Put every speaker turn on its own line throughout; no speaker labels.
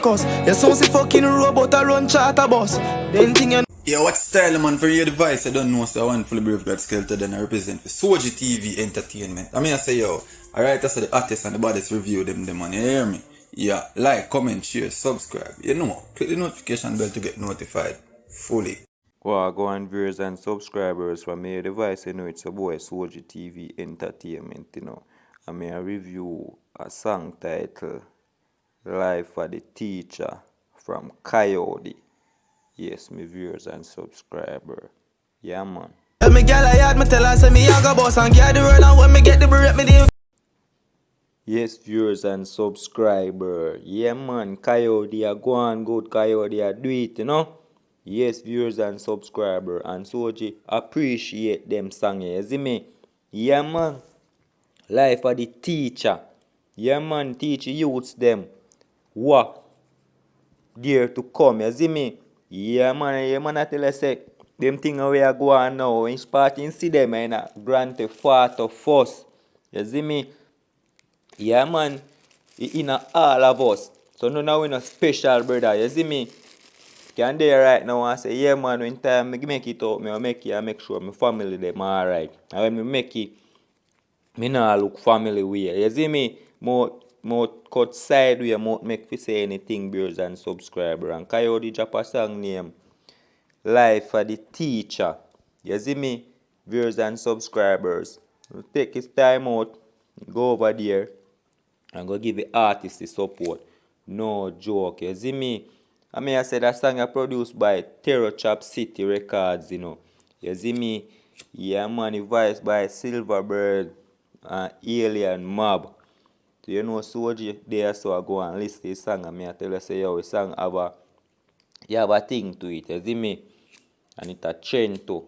Cause you sound see fucking robot a run charter bus. Then thing you
Yeah, what style man for your device? I don't know, so I want fully brave God skeleton then I represent for Soji TV Entertainment. I mean I say yo, alright, that's the artists and the baddest review them man, you hear me? Yeah, like, comment, share, subscribe. You know, click the notification bell to get notified fully.
Well, go on viewers and subscribers from your device, you know it's a boy Soji TV Entertainment, you know. I may review a song titled Life for the Teacher from Kyodi. Yes, my viewers and subscriber. Yeah man.
tell me girl I had me tell her say me a go boss and get the world and when me get the break me the
Yes, viewers and subscriber. Yeah man, Coyote a go on good, Coyote a do it, you know. Yes, viewers and subscriber and Soji appreciate them song, you see me? Yeah man. Life of the teacher. Yeah man, teach youths them what dare to come, you see me? Yeah man, I tell you say, them thing we are going now, in starting see them in a grant a fart of force. You see me? Yeah man, in all of us. So now we not special brother, you see me? Can there right now and say, yeah man, when time I make it out, I make sure my family them alright. And when me make it, me nah look family way. You see me? More cut side way, more make me say anything viewers and subscriber. And Coyote drop a song name Life for the Teacher. You see me? Viewers and subscribers. Take his time out, go over there and go give the artist the support. No joke. You see me? I mean I said that song is produced by Teacha City Records, you know. You see me? Yeah man, the voice by Silverbird and Alien Mob. So you know Soji there, so I go and list this song and I tell you say yo, the song have a thing to it, you see me? And it a trend too.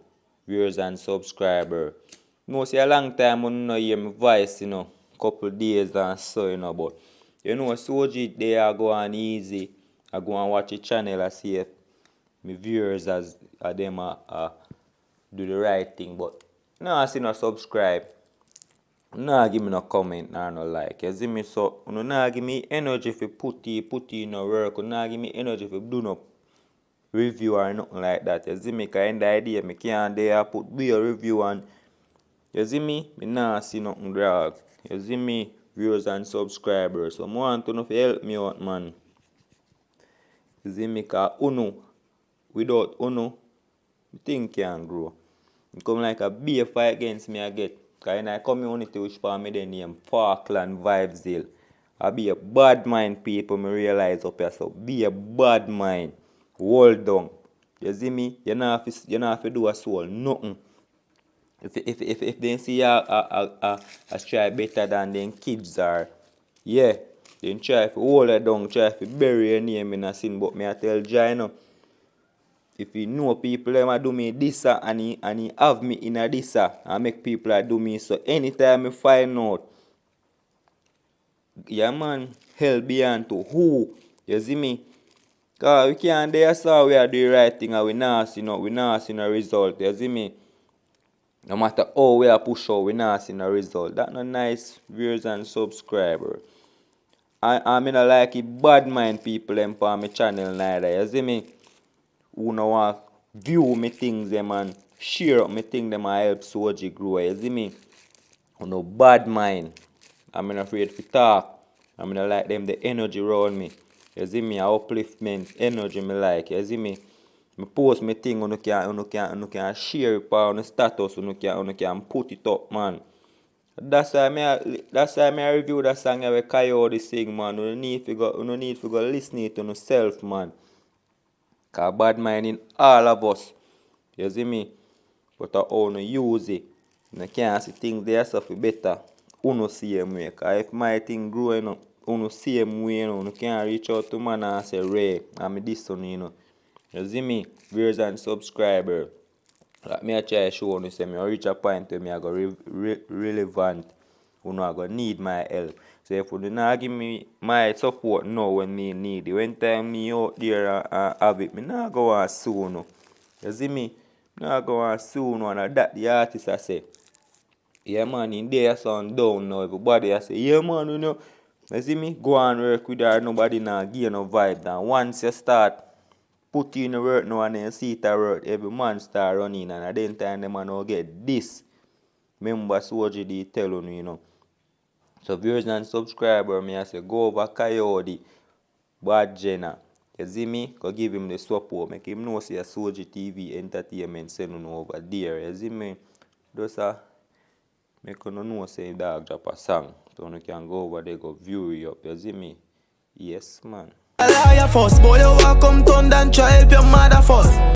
Viewers and subscriber. You know, say a long time I no hear my voice, you know. Couple days and so, you know, but you know Soji there I go on easy. I go and watch the channel and see if my viewers as them do the right thing. But no I see no subscribe. Nah give me no comment nor no like. You see me, so you nah give me energy for put in no work. You nah give me energy for do no review or nothing like that. You see me, kind of idea me can't there put be a review and you see me, me nah see nothing drag. You see me, viewers and subscribers. So I want to know if you help me out man. You see me, cause without Uno, the thing can't grow. It come like a beer fight against me I get. Cause in a community which for me the name Parkland Vibesdale. I be a bad mind people me realize up here. So be a bad mind. Hold down. You see me? You not have to do a soul. Nothing. If they see a try better than them kids are, yeah, then try to hold it down, try to bury your name in a sin. But me I tell Jai you know, if you know people them a do me this and he have me in a this and make people a do me so anytime I find out, yeah man, hell beyond to who, you see me? Cause we can't there so we are doing the right thing and we not see no result, you see me? No matter how we are push out, we not see no result. That no nice viewers and subscriber. I mean I like it bad mind people them on my channel neither, you see me? Who no want view me things them and share up me things them and help Soji grow, you see me? Who no bad mind. I'm not afraid to talk. I'm not like them the energy around me. You see me? A upliftment energy me like, you see me? Me post me thing, you can share it on the status, you can put it up, man. That's why I review that song where Coyote sing, man. You need to go listen it to yourself, man. Cause bad mind in all of us. You see me? But I only use it. You can't see things there so for better. Uno same way. Cause if my thing growing up, uno same way, you know, you can't reach out to man and say, Ray, I'm this one, you know. You see me? Viewers and subscriber. Like me I try to show you say me I reach a point where me I go relevant. You know I go need my help. So if you do not give me my support now when me need it, when time me out there and have it, me not go on soon. No. You see me? Not go on soon and that the artist I say. Yeah man, in there sound down now. Everybody I say, yeah man, you know, You see me? Go and work with her, nobody now give you no vibe. Then once you start put in the work now and then you see it at work, every man start running and at the time them man now get this. Remember Soji did tell you, you know. So viewers and subscribers, me I say go over Kyodi, Bad Jenna. You see me? Go give him the support. Make him know say Soji TV Entertainment send him over there. You see me? Just make you know say dog drop a song. So you can go over there, go view it up. You see me? Yes, man.
Liar first, boy, you walk come turn and try help your mother first.